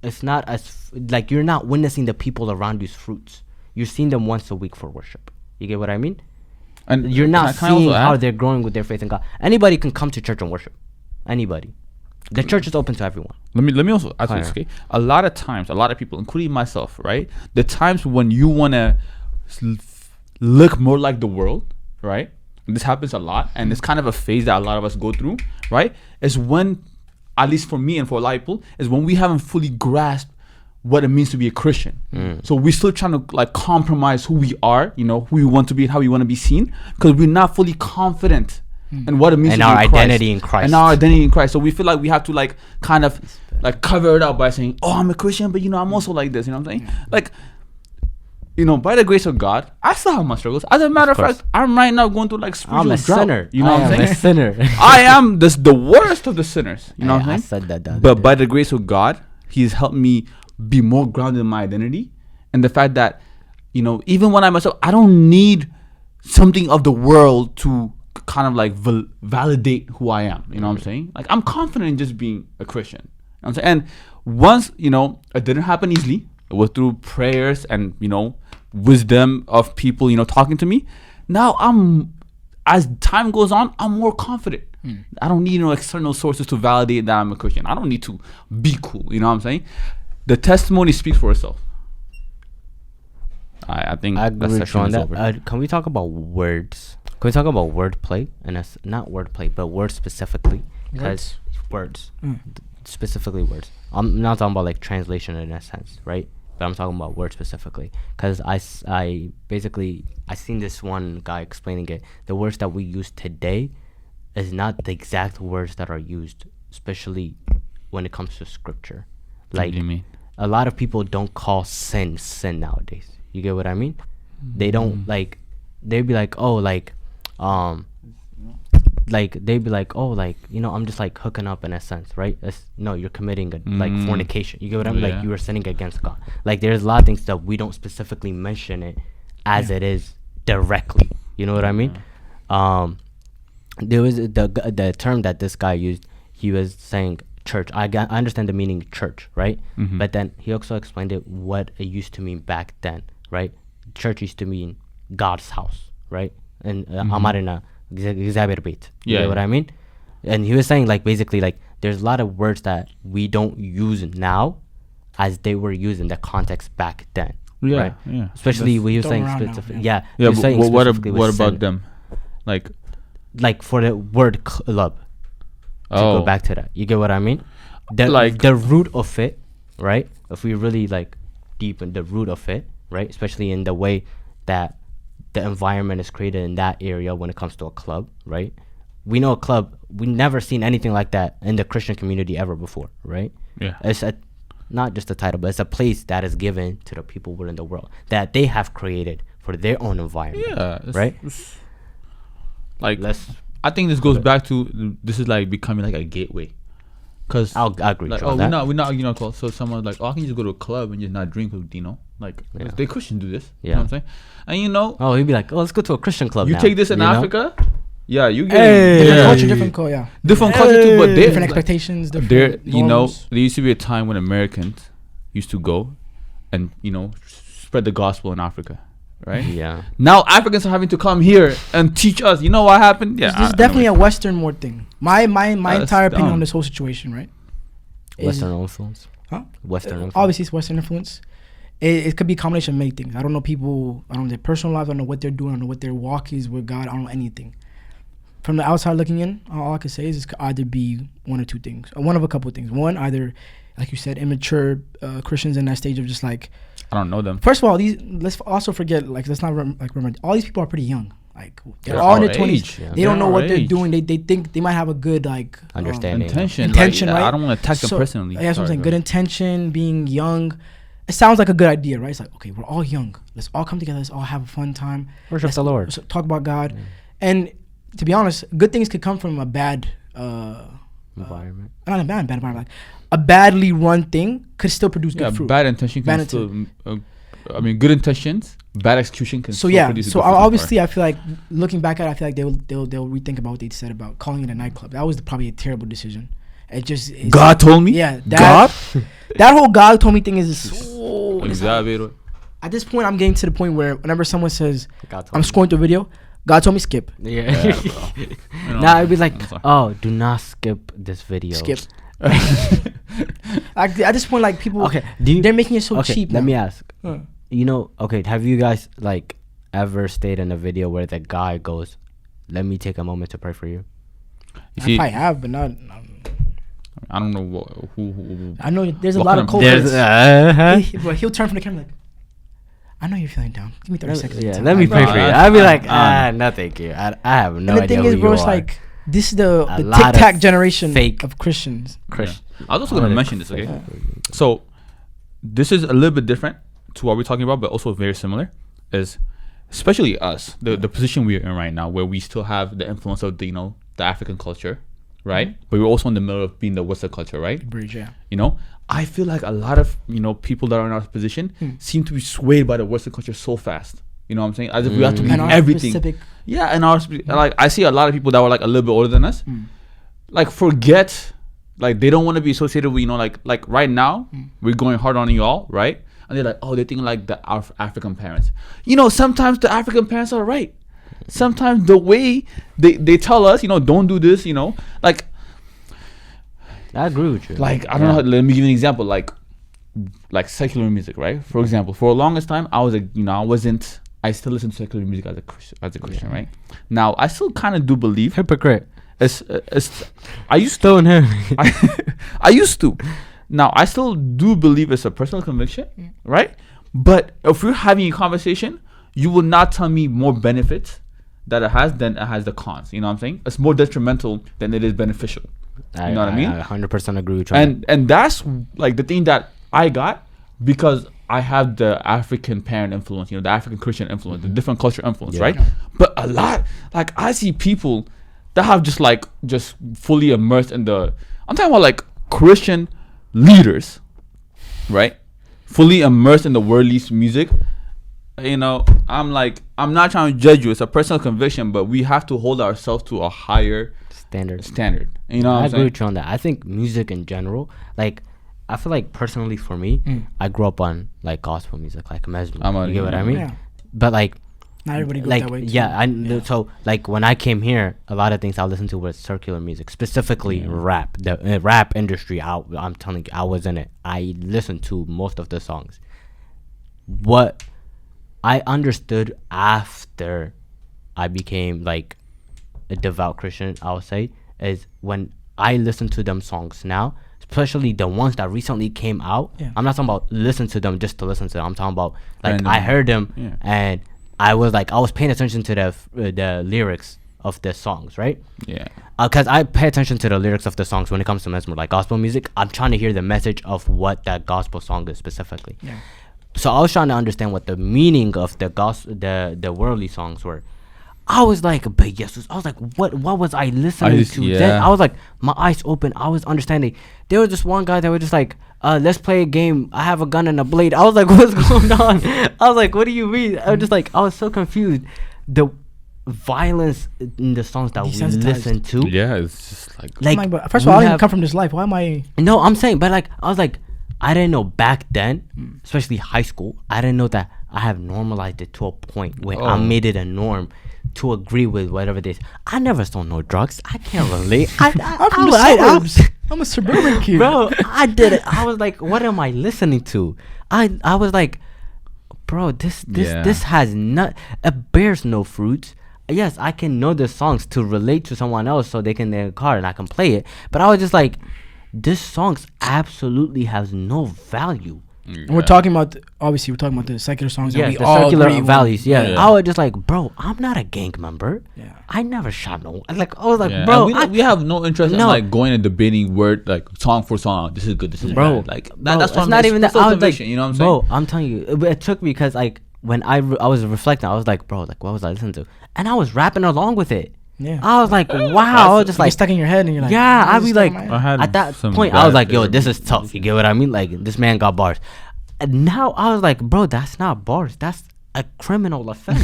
It's not as like you're not witnessing the people around you's fruits. You're seeing them once a week for worship. You get what I mean? And You're not can I also seeing how add? they're growing with their faith in God. Anybody can come to church and worship. Anybody. The church is open to everyone. Let me also add to this, Fire. okay? A lot of times, a lot of people, including myself, right? The times when you want to look more like the world, right? And this happens a lot, and it's kind of a phase that a lot of us go through, right? Is when, at least for me and for a lot of people, is when we haven't fully grasped what it means to be a Christian. So we're still trying to like compromise who we are, you know, who we want to be and how we want to be seen, because we're not fully confident in what it means And to be our a Christ. identity in Christ. And our identity in Christ. So we feel like we have to like kind of like cover it up by saying, oh, I'm a Christian, but you know, I'm also like this, you know what I'm saying? Like, you know, by the grace of God, I still have my struggles. As a matter of course. fact, I'm right now going through like spiritual I'm a drought. sinner. You know I what I'm am saying? a sinner. I am the worst of the sinners. You know what I I'm saying? said that the other But day. by the grace of God, He's helped me be more grounded in my identity and the fact that, you know, even when I myself, I don't need something of the world to kind of like validate who I am. You know what I'm saying? Like, I'm confident in just being a Christian. You know what I'm saying? And once, you know, it didn't happen easily. It was through prayers and, you know, wisdom of people, you know, talking to me. Now as time goes on, I'm more confident. I don't need no external sources to validate that I'm a Christian. I don't need to be cool. You know what I'm saying? The testimony speaks for itself. I think I that agree with section you on is that. over. Can we talk about words? Can we talk about wordplay? And that's not wordplay, but words specifically. Because words. Specifically words. I'm not talking about like translation in a sense, right? But I'm talking about words specifically. Because I basically, I seen this one guy explaining it. The words that we use today is not the exact words that are used, especially when it comes to scripture. What Like, do you mean? a lot of people don't call sin nowadays. You get what I mean? They don't like. They'd be like, oh, like they'd be like, oh, like, you know, I'm just like hooking up in a sense, right? No, you're committing like fornication. You get what I mean? Yeah. Like, you are sinning against God. Like, there's a lot of things that we don't specifically mention it as it is directly. You know what I mean? There was the term that this guy used. He was saying church. I understand the meaning church, right? But then he also explained it what it used to mean back then, right? Church used to mean God's house, right? And Amarina Exabit. You Yeah. know what I mean? And he was saying, like, basically, like, there's a lot of words that we don't use now as they were used in the context back then. Yeah, right? yeah. Especially when you're thrown saying around now, specific. yeah. Yeah. Yeah, you're but saying what specifically with about sin. them? Like, Like, for the word club. To go back to that. You get what I mean? Like- the root of it, right? If we really like deep in the root of it, right? Especially in the way that the environment is created in that area when it comes to a club, right? We know a club, we never seen anything like that in the Christian community ever before, right? Yeah. It's not just a title, but it's a place that is given to the people within the world that they have created for their own environment. Yeah. Right? Like, Let's I think this goes back to this is like becoming like a gateway. Cause I'll agree like, with you on oh, that. we're not, you know, so someone's like, oh, I can just go to a club and just not drink with Dino. Like, Yeah. they Christians do this. You Yeah. know what I'm saying? And you know, Oh, he'd be like, oh, let's go to a Christian club you now, take this in you know? Africa, yeah, you get Hey. Different yeah, culture, different culture, yeah. different culture too, but they Different expectations, there, different you know, norms. there used to be a time when Americans used to go and, you know, spread the gospel in Africa, right? Yeah. Now Africans are having to come here and teach us. You know what happened? Yeah, This is definitely a Western more thing. My That's entire opinion dumb. on this whole situation, right? is- Western influence. Huh? Western influence. Obviously, it's Western influence. It could be a combination of many things. I don't know people. I don't know their personal lives. I don't know what they're doing. I don't know what their walk is with God. I don't know anything. From the outside looking in, all I can say is it could either be one or two things. Or one of a couple of things. One, either, like you said, immature Christians in that stage of just like. I don't know them. First of all, let's also forget, like, let's not remember, all these people are pretty young. Like, they're They're all in our their 20s. age. Yeah. They don't know They're what our they're age. doing. They think they might have a good, like, Understanding. Intention, right? I don't want to attack them So, personally. Yeah, that's what I'm Sorry, saying. go Good ahead. intention, being young. It sounds like a good idea, right? It's like, okay, we're all young. Let's all come together. Let's all have a fun time. Worship Let's the Lord. talk about God. And to be honest, good things could come from a bad environment. Not a bad environment. Like, a badly run thing could still produce good fruit. Bad intention can still. I mean, good intentions, bad execution can. So still produce so good fruit obviously, I feel like looking back at it, I feel like they'll rethink about what they said about calling it a nightclub. That was probably a terrible decision. It just God told me. Yeah, God. That whole God told me thing is so. Exactly. At this point, I'm getting to the point where whenever someone says, I'm Me. scrolling through a video, God told me skip. Yeah. Bro. Now it'd be like, oh, do not skip this video. Skip. Like, at this point, like, people, Okay. they're making it so cheap. Let now. me ask. You know, okay, have you guys like ever stayed in a video where the guy goes, "Let me take a moment to pray for you"? I probably have, but not. I don't know who. I know there's a What lot kind of of- culprits. But he'll turn from the camera like, I know you're feeling down. Give me 30 seconds. Yeah, of let time. me Like, pray for you. bro, I'd be like, no, thank you. I have no and the idea thing is, who bro, you it's are. like, this is the lot Tic Tac of generation fake of Christians. Christian. I was also going to mention this, okay? So, this is a little bit different to what we're talking about, but also very similar. Is especially us, the position we're in right now, where we still have the influence of the African culture, right? But we're also in the middle of being the Western culture, right? Bridge, yeah. I feel like a lot of people that are in our position seem to be swayed by the Western culture so fast. You know what I'm saying? As if we have to believe And our everything. specific- Yeah, and like I see a lot of people that were like a little bit older than us, like forget, like they don't want to be associated with like right now we're going hard on y'all, right? And they're like, oh, they think like the African parents. Sometimes the African parents are right. Sometimes the way they tell us, don't do this, like I agree with you. I don't know. Let me give you an example. Like secular music, right? For example, for the longest time, I was I still listen to secular music as a Christian, right? Now I still kind of do believe. Hypocrite. I used to. Stone him. I used to. Now I still do believe it's a personal conviction, right? But if we're having a conversation, you will not tell me more benefits that it has than it has the cons. You know what I'm saying? It's more detrimental than it is beneficial. You know what I mean? I 100% agree with you. And that's like the thing that I got because I have the African parent influence, the African Christian influence, the different culture influence, right? But a lot, like I see people that have just fully immersed in I'm talking about like Christian leaders, right? Fully immersed in the worldly music. I'm not trying to judge you. It's a personal conviction, but we have to hold ourselves to a higher standard. You know what I I'm agree saying? with you on that. I think music in general, like, I feel like personally for me, I grew up on like gospel music, like mesmer. You get what I mean? Yeah. But like, Not everybody goes like that way. Too. yeah, so like when I came here, a lot of things I listened to was circular music, specifically rap. The rap industry, I'm telling you, I was in it. I listened to most of the songs. What I understood after I became like a devout Christian, I would say, is when I listen to them songs now, especially the ones that recently came out. Yeah. I'm not talking about listen to them just to listen to them. I'm talking about like Random. I heard them and I was paying attention to the lyrics of the songs, right? Yeah. Because I pay attention to the lyrics of the songs when it comes to mesmer, like gospel music. I'm trying to hear the message of what that gospel song is specifically. Yeah. So I was trying to understand what the meaning of the worldly songs were. I was like, but Jesus, I was like, what was I listening to? Then I was like, my eyes open. I was understanding. There was this one guy that was just like, let's play a game. I have a gun and a blade. I was like, what's going on? I was like, what do you mean? I was just like, I was so confused. The violence in the songs that we listen to. Yeah, it's just like But first of all, I didn't come from this life. Why am I? No, I'm saying, but like, I was like, I didn't know back then, especially high school, I didn't know that I have normalized it to a point where I made it a norm to agree with whatever it is. I never saw no drugs. I can't relate. I'm from the suburbs. I'm a suburban kid. Bro, I did it. I was like, what am I listening to? I was like, bro, this has not, it bears no fruits. Yes, I can know the songs to relate to someone else so they can in their car and I can play it. But I was just like, this songs absolutely has no value. And we're talking about obviously we're talking about the secular songs. Yeah, that we the all secular agree on. values. Yeah. I was just like, bro, I'm not a gang member. Yeah. I never shot no. Like I was like, yeah. bro, we have no interest in like going and debating word like song for song. This is good. This is bro. bad. Like That's what not even that. I was like, you know what I'm bro, saying? I'm telling you, it took me because like when I was reflecting, I was like, bro, like what was I listening to? And I was rapping along with it. Yeah. I was like, wow. I was just Like like, stuck in your head, and you're like, yeah. "Why I'd is be this stuck like, in my head?" I had at that some point, I was bad like, yo, this therapy. is tough. You get what I mean? Like, this man got bars. And now I was like, bro, that's not bars. That's a criminal offense.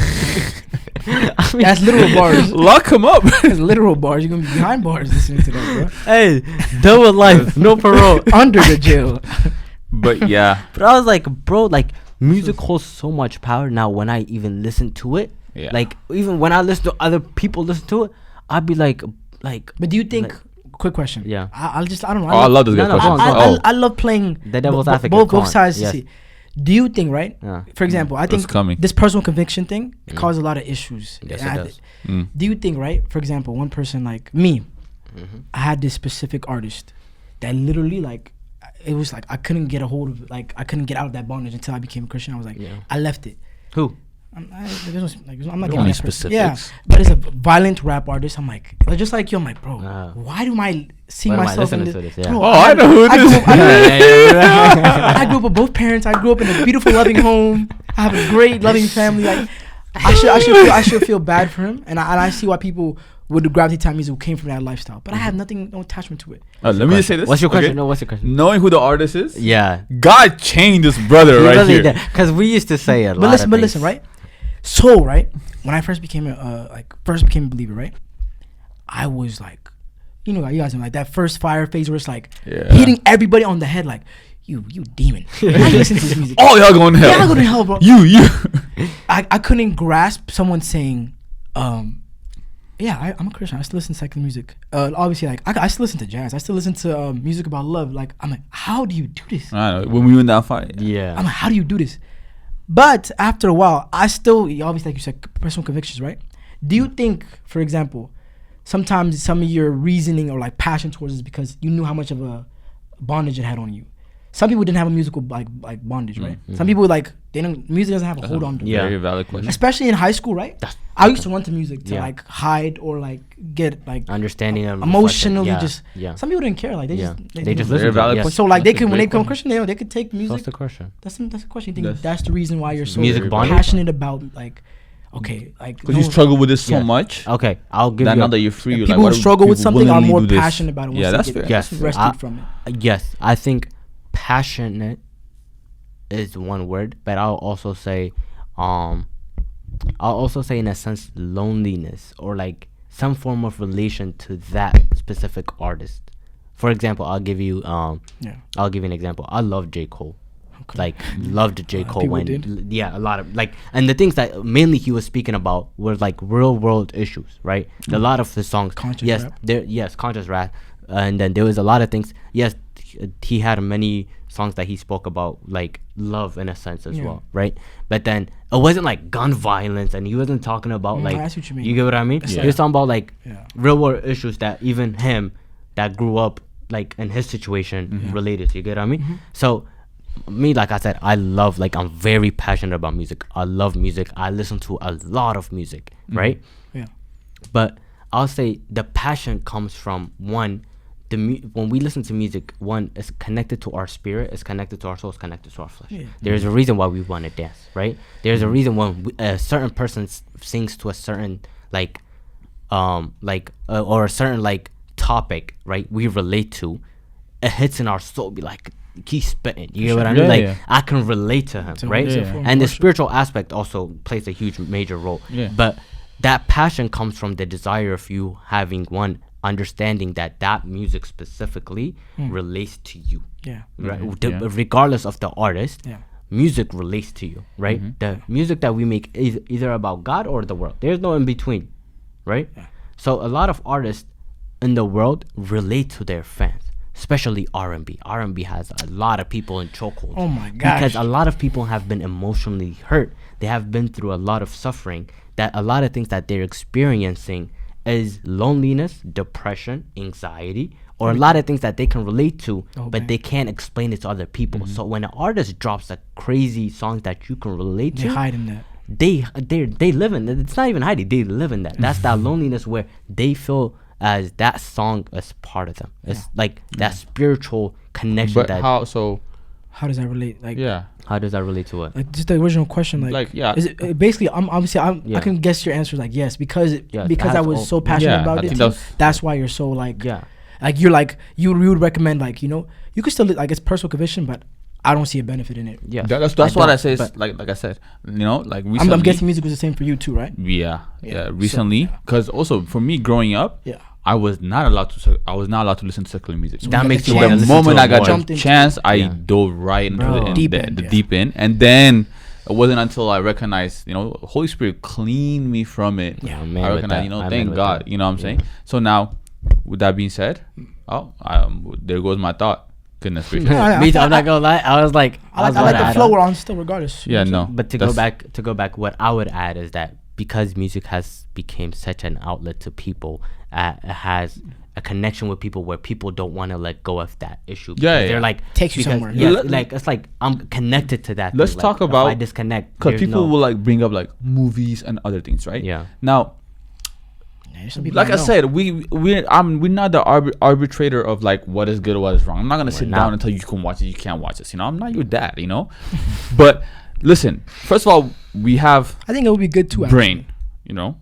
I mean, That's literal bars. Lock him up. That's literal bars. You're gonna be behind bars listening to that, hey, double life, no parole. bro. Under the jail. But yeah, But I was like, bro, like music holds so much power now. When I even listen to it, Yeah. like even when I listen to other people listen to it, I'd be like. But do you think? Like- Quick question. Yeah. I don't know. I love this No, guy no, question. go on, go on. I love playing The devil's advocate, both come on. sides Yes. to see. Do you think, right? Yeah. For example, I It's think coming. this personal conviction thing causes a lot of issues. Yes, And it I does. Do you think, right? For example, one person like me, Mm-hmm. I had this specific artist that literally like it was like I couldn't get a hold of it. Like I couldn't get out of that bondage until I became a Christian. I was like, Yeah. I left it. Who? I'm not Don't giving need that person. specifics. Yeah, but it's a violent rap artist. I'm like just like you. I'm like, bro, why do I see Why am I myself in listening this? to this? Yeah. Bro, Oh, I know who I this grew is. up, Yeah. I grew up with both parents. I grew up in a beautiful, loving home. I have a great, loving family. Like I should feel bad for him, and I see why people would gravitate to music who came from that lifestyle. But I have nothing, no attachment to it. Let me just say this. What's your question? okay? No, what's your question? Knowing who the artist is, Yeah. God changed this brother right here. Because we used to say a lot. But listen, right? So right, when I first became a believer, right, I was like, you guys know, like that first fire phase where it's like Yeah. hitting everybody on the head, like you demon. I listen to this music. Oh, y'all going to hell. Yeah, I go to hell, bro. You. I couldn't grasp someone saying, yeah, I'm a Christian. I still listen to secular music. Obviously, like I still listen to jazz. I still listen to music about love. Like I'm like, how do you do this? I know. When we were in that fight. Yeah. I'm like, how do you do this? But after a while, I still, obviously, like you said, personal convictions, right? Do you think, for example, sometimes some of your reasoning or like passion towards it is because you knew how much of a bondage it had on you? Some people didn't have a musical like bondage, right? Some people like music doesn't have a hold on them. Yeah. Very valid question. Especially in high school, right? I used to run to music to Yeah. like hide or like get like Understanding and emotionally reflection. just. Yeah. Some people didn't care, like they Yeah. just They just knew. Very listen to valid it. Yes. question. So like That's a when great they become question. Christian, they could take So music. what's the question? That's the question. You think That's- that's the reason why you're so Music bondage? passionate about like, okay, like Because you struggle with this so Yeah. much. Okay, I'll give That you. now that you're free, you're people like, who why struggle do with people something are willingly more do this? passionate about it. Yeah, once that's they fair. get Yes. rescued from it. Yes, I think passionate is one word, but I'll also say in a sense loneliness or like some form of relation to that specific artist. For example, I'll give you an example. I love J. Cole. Okay. Like loved J. Cole people when did. yeah, a lot of like, and the things that mainly he was speaking about were like real world issues, right? A lot of the songs, Conscious yes, rap. conscious rap, and then there was a lot of things. Yes, he had many songs that he spoke about like love in a sense as well, right? But then it wasn't like gun violence, and he wasn't talking about like, I see what you mean. you get what I mean? It's He was talking about like Yeah. real world issues that even him that grew up like in his situation related to. You get what I mean? So me, like I said, I'm very passionate about music. I love music. I listen to a lot of music, right? Yeah. But I'll say the passion comes from one, when we listen to music, one, it's connected to our spirit, it's connected to our soul, it's connected to our flesh. Yeah. There's a reason why we want to dance, right? There's a reason when a certain person sings to a certain or a certain like topic, right? We relate to, it hits in our soul. Be like, keep spitting. You get what I mean? Yeah, like yeah. I can relate to him, It's a- right? it's a Yeah. form of And the worship. spiritual aspect also plays a huge major role. Yeah. But that passion comes from the desire of you having one understanding that music specifically relates to you, Yeah. right? Yeah. Regardless of the artist, Yeah. music relates to you, right? The music that we make is either about God or the world. There's no in between, right? Yeah. So a lot of artists in the world relate to their fans, especially R&B. R&B has a lot of people in chokeholds. Oh my gosh. Because a lot of people have been emotionally hurt. They have been through a lot of suffering. That a lot of things that they're experiencing is loneliness, depression, anxiety, or a lot of things that they can relate to, Oh, but man. they can't explain it to other people. So when an artist drops a crazy song that you can relate They to, hide in that. they live in it. It's not even hiding. They live in that. That's that loneliness where they feel as that song is part of them. It's like that spiritual connection. But that how? So How does that relate? Like, Yeah. How does that relate to what? like just the original question. Like, yeah. is it basically? I'm obviously. Yeah. I can guess your answer. Like, yes, because Yeah, because it I has was all- so passionate Yeah, about I it. think That's why you're so like. Yeah. Like you're like you would recommend like you could still like it's personal conviction, but I don't see a benefit in it. Yeah. That's what don't, I say. but- Like I said, like recently. I'm guessing music was the same for you too, right? Yeah. Yeah, Recently, so, yeah. because also for me growing up, Yeah. I was not allowed to listen to secular music. So That you makes got you the want to chance. The listen moment to I it got more. the Jumped into chance, it. I Yeah. dove right into Bro. the Deep end, yeah. deep end, and then it wasn't until I recognized, Holy Spirit cleaned me from it. Yeah, man, I with recognize, that. thank with God. that. You know what I'm saying? Yeah. So now, with that being said, there goes my thought. Goodness gracious. Yeah, Me too, I'm not gonna lie. I was like, I like about to the add flow on. we're on still, regardless. Yeah, no. But to go back, what I would add is that because music has become such an outlet to people, it has a connection with people where people don't want to let go of that issue. Yeah, They're yeah. like Takes you because- somewhere. Yeah, Let- like it's like I'm connected to that. Let's thing. talk Like, about- if I disconnect Because there's people no- will like bring up like movies and other things, right? Yeah. Now, Yeah, some people like I don't know. said, we're not the arbitrator of like what is good or what is wrong. I'm not gonna sit not. down and tell you can watch it, you can't watch this. I'm not your dad, But listen, first of all, we have I think it would be good too. brain,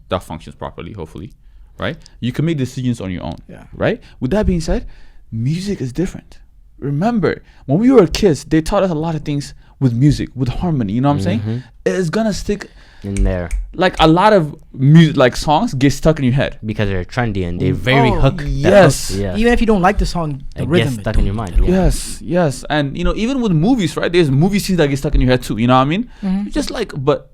that functions properly, hopefully, right? You can make decisions on your own, Yeah. right? With that being said, music is different. Remember, when we were kids, they taught us a lot of things with music, with harmony. You know what I'm saying? It's gonna stick. in there Like a lot of music, like songs, get stuck in your head. because they're trendy and they very Oh, hook. yes. Yeah. Even if you don't like the song, the It rhythm gets stuck in your mind. Yeah. Yes, and even with movies, right? There's movie scenes that get stuck in your head too. You know what I mean? Mhm. Just like, but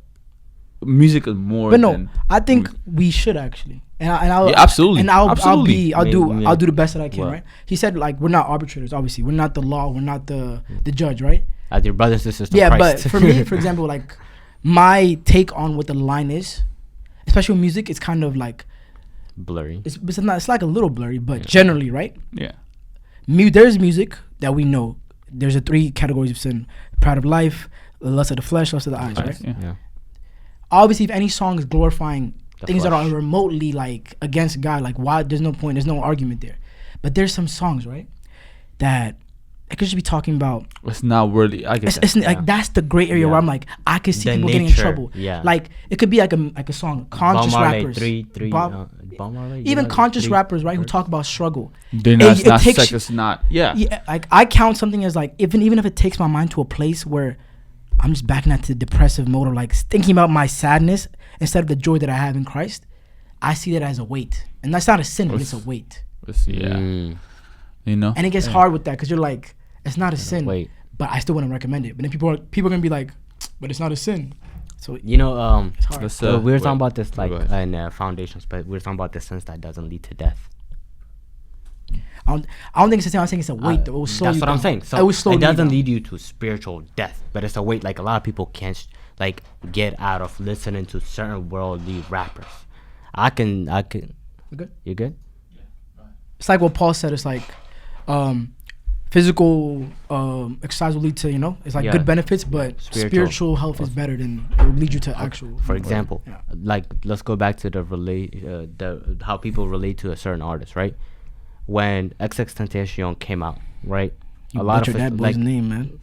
music is more. But no, than I think we should actually, and I'll Yeah, absolutely. and I'll Absolutely. I'll do Maybe- I'll do the best that I can. What? Right? He said like we're not arbitrators. Obviously, we're not the law. We're not the judge. Right? As your brothers and sisters. Yeah, but Christ. for me, for example, like my take on what the line is, especially with music, it's kind of like blurry. it's like a little blurry, but generally, right? yeah, There's music that we know. There's a 3 categories of sin: pride of life, the lust of the flesh, lust of the eyes. Right? yeah. Yeah. Obviously, if any song is glorifying The things that flesh. are remotely like against God, like why? There's no point. There's no argument there. But there's some songs, right, that it could just be talking about. It's not worthy. I guess. It's like that's the gray area where Yeah. I'm like I can see The people getting in nature, trouble. yeah. Like it could be like a song, conscious Bob Marley, rappers, three, Bob- Bob Marley, you even know, conscious 3 rappers, right, who words. talk about struggle. They're not, It- it's it not takes sex. you- It's not. Yeah. Yeah, like I count something as like even if it takes my mind to a place where I'm just backing out to the depressive mode of like thinking about my sadness instead of the joy that I have in Christ. I see that as a weight, and that's not a sin, but it's a weight. Yeah. Mm, And it gets hard with that because you're like, it's not a sin, wait. but I still wouldn't recommend it. But then people are gonna be like, but it's not a sin. So You know, it's hard. Let's, so we were wait. talking about this like Go ahead. in foundations, but we were talking about the sense that doesn't lead to death. I don't think it's a sin. I'm saying it's a weight that will slow That's you what down. I'm saying. So it will slow it you doesn't down. lead you to spiritual death, but it's a weight. Like a lot of people can't like get out of listening to certain worldly rappers. I can. You good? You good? It's like what Paul said. It's like physical exercise will lead to it's like Yeah. good benefits, but spiritual health is better than it will lead you to actual. For example, Yeah. like let's go back to the how people relate to a certain artist, right? When XXXTentacion came out, right? You a lot of butchered that it, boy's like name, man.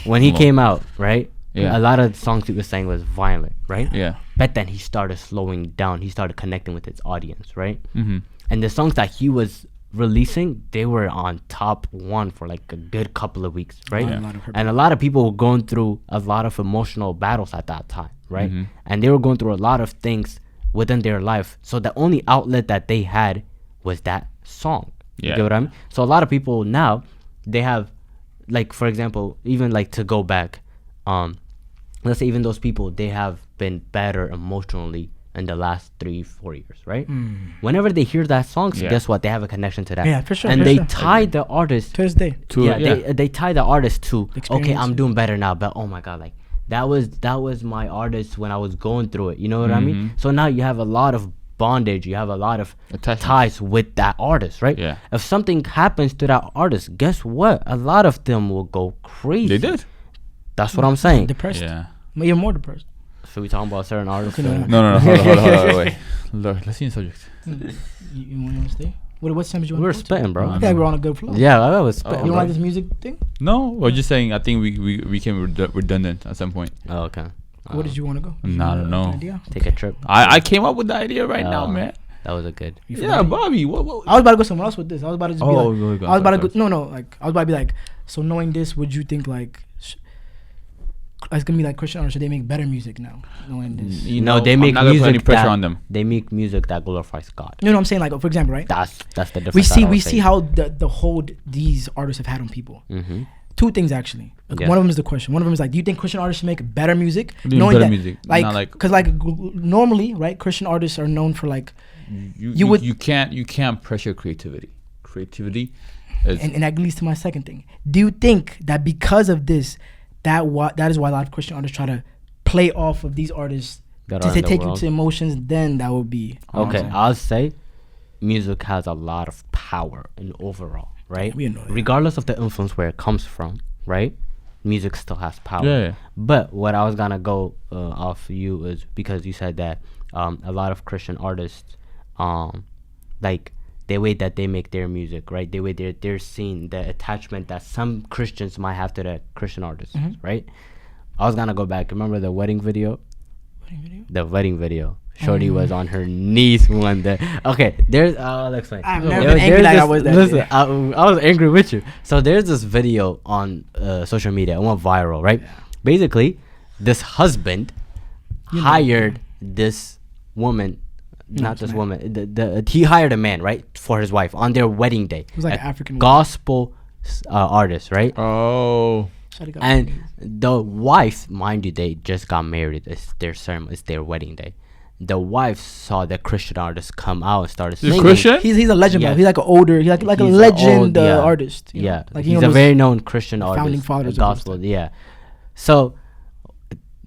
when he Come on. came out, right? Yeah. A lot of the songs he was saying was violent, right? Yeah. But then he started slowing down. He started connecting with his audience, right? Mm-hmm. And the songs that he was releasing, they were on top 1 for like a good couple of weeks, right? Yeah. A lot of purpose. And a lot of people were going through a lot of emotional battles at that time, right? Mhm. And they were going through a lot of things within their life. So the only outlet that they had was that song. You Yeah. get what I mean? So a lot of people now, they have, like, for example, even like to go back, let's say even those people, they have been better emotionally in the last 3-4 years, right? Whenever they hear that song, Yeah. guess what? They have a connection to that. Yeah, for sure, And for they sure. tie the artist To this day. they tie the artist to okay, I'm Experience. doing better now, but oh my god, like that was my artist when I was going through it, you know what I mean? Mhm. So now you have a lot of bondage, you have a lot of Attachment. ties with that artist, right? Yeah. If something happens to that artist, guess what? A lot of them will go crazy. They did. That's what I'm saying. Depressed. Yeah. But you're more depressed. So we talking about certain artists. Okay, no, No. Hold on. Wait. Look, let's see the subject. You want to stay? What stems you want? We were to go to? spitting, bro. I think we're on a good flow. Yeah, I was spitting. Oh, You don't bro. like this music thing? No, we're just saying. I think we became redundant at some point. Oh, okay. Where did you want to go? Nah, I don't know. Idea? Take a trip? I came up with the idea right now, man. That was a good. You Yeah, forgot? Bobby. What? I was about to go somewhere else with this. I was about to just be Oh, like, go I was about to first. go. No, like I was about to be like, so knowing this, would you think like it's gonna be like Christian artists? Should they make better music now? Knowing this, You No, know, they I'm make not gonna put any music pressure that- on them. They make music that glorifies God. no, I'm saying like, for example, right? That's the difference. We see how the hold these artists have had on people. Mm-hmm. Two things actually. Yeah. One of them is the question. One of them is like, do you think Christian artists should make better music? What do you mean Knowing better that, music? like, Not like- because normally, right, Christian artists are known for like, You can't pressure creativity. Creativity is and that leads to my second thing. Do you think that because of this, that is why a lot of Christian artists try to play off of these artists That to are in the take you world. to emotions? Then that would be Okay, awesome. I'll say music has a lot of power in overall, right? We know that. Regardless of the influence where it comes from, right? Music still has power. Yeah. But what I was gonna go off you is because you said that a lot of Christian artists, like the way that they make their music, right? The way they're seeing the attachment that some Christians might have to the Christian artists, right? I was gonna go back. Remember the wedding video? The wedding video. Shorty was on her knees one day. Okay, there's I'll explain. I've never been angry like I was that listen, day. I was angry with you. So there's this video on social media. It went viral, right? Basically, this husband hired this woman, not this woman. He hired a man, right, for his wife on their wedding day. It was like African gospel artist, right? Oh. And the wife, mind you, they just got married. It's their ceremony. It's their wedding day. The wife saw the Christian artist come out and started He's singing. Christian? He's a legend, Yeah. bro. He's like an older, he's like a He's legend old, yeah. artist. you know? Yeah, like he's a those very known Christian founding artist. fathers of Gospel, those yeah. So,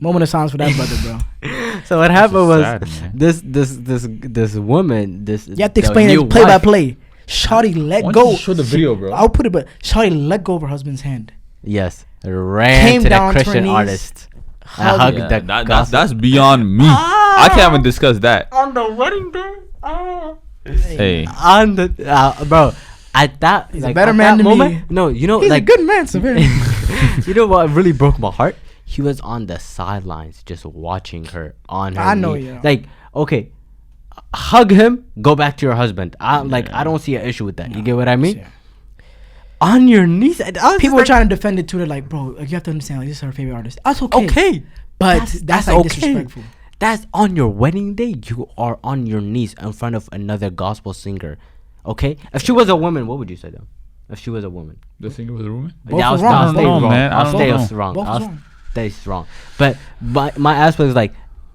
moment of silence for that brother, bro. so what happened was sad, man. this woman, this You have to the explain new it play by wife- play. Shawty let Why don't go. you show the video, bro? I'll put it, but Shawty let go of her husband's hand. Yes, ran Came to the down to her Christian knees, artist. hugged Hugged Yeah, the that's gospel. beyond me. I can't even discuss that. On the wedding day. Hey. On the bro. At that, He's a like, better at man that than me. moment, no, you know, He's like a good man, so very. you know what really broke my heart? He was on the sidelines just watching her on her I know, knee. yeah. Like, okay, hug him, go back to your husband. I don't see an issue with that. You get what I mean? Yeah. On your knees. People were trying to defend it too. They're like, bro, like, you have to understand, like, this is her favorite artist. That's okay. Okay. But that's like disrespectful. That's on your wedding day. You are on your knees in front of another gospel singer. Okay? If she was a woman, what would you say though? If she was a woman. The singer was a woman? Both Yeah, was I'll wrong. stay I don't know, wrong. man. I I'll don't stay know. wrong. Both was I'll wrong. stay wrong. But my aspect is like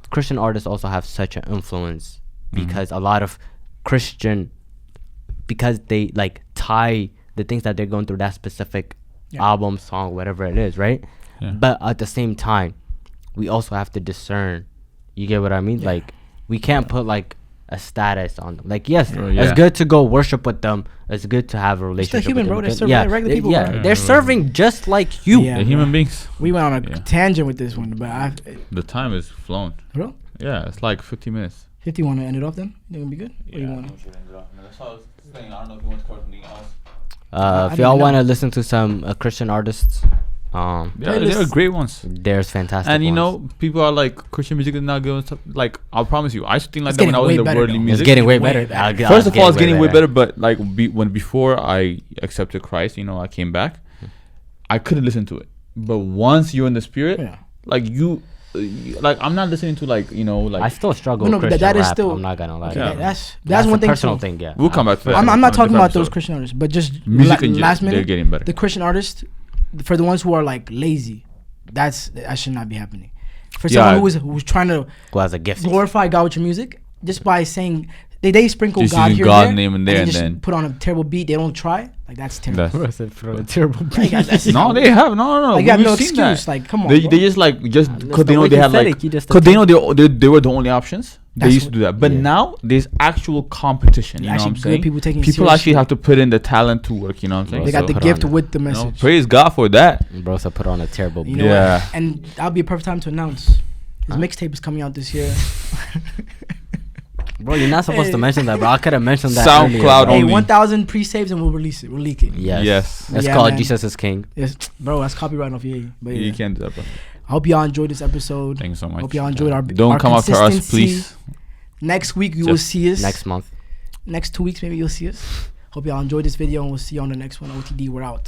Christian artists also have such an influence because a lot of Christian, because they like tie the things that they're going through that specific album, song, whatever it is, right? Yeah. But at the same time, we also have to discern. You get what I mean? Like, we can't put like a status on them. Like, yes, it's good to go worship with them. It's good to have a relationship. human, with bro. them. They're serving like regular people, Yeah, bro. they're serving just like you. Yeah. They're human beings. We went on a Yeah. tangent with this one, but The time is flown. bro, Yeah, it's like 50 minutes. 50 want to end it off then? You think it'll be good? What do you want? That's all I was saying. I don't know if you want to cover something else. I If didn't y'all know. want to listen to some Christian artists, Yeah, they're great ones. there's fantastic. And you ones. know, people are like, Christian music is not good and stuff. Like, I promise you, I used to think like It's that when I was in getting the way better, worldly though. music. it's getting way way better. better. First of all, it's getting way better. But like, before I accepted Christ, you know, I came back, I couldn't listen to it. But once you're in the spirit, Yeah. like like I'm not listening to like, you know, like I still struggle No, with but Christian that is rap. still- I'm not gonna lie. Okay, Yeah. that's That's one a thing personal too. thing. Yeah, we'll come back to that. I'm on not a talking different about those episode. Christian artists, but just Music in last general, minute. they're getting better. The Christian artists, for the ones who are like lazy, that should not be happening. For Yeah. someone who's trying to Who has a gift? glorify God with your music, just by saying they sprinkle Just God using here God's and there, name in there they and just then- put on a terrible beat. They don't try. Like that's terrible. That's- terrible. Like, that's- No, they have no. Like, you have We've no seen excuse. that. Like, come on, They bro. just like just because the they know way they he have said like it, you just because they know they were the only options. They That's used to do that, but yeah. now there's actual competition. You know what Actually I'm good saying? people taking it People seriously. actually have to put in the talent to work. You know what I'm saying? They got the put gift on- with the You know, message. praise God for that. Bro, so put on a terrible You beat. know Yeah. what? And that'll be a perfect time to announce his mixtape is coming out this year. Bro, you're not supposed to mention that, bro. I could have mentioned that. SoundCloud earlier, Hey, only. 1,000 pre-saves and we'll release it. We'll leak it. Yes. Yes. It's Yeah, called man. Jesus is King. Yes, bro, that's copyright off EA. But You yeah. can't do that, bro. I hope y'all enjoyed this episode. Thank you so much. Hope y'all enjoyed our Don't our come after us, consistency. please. Next week you will Just see us. Next month. Next 2 weeks maybe you'll see us. Hope y'all enjoyed this video and we'll see you on the next one. OTD, we're out.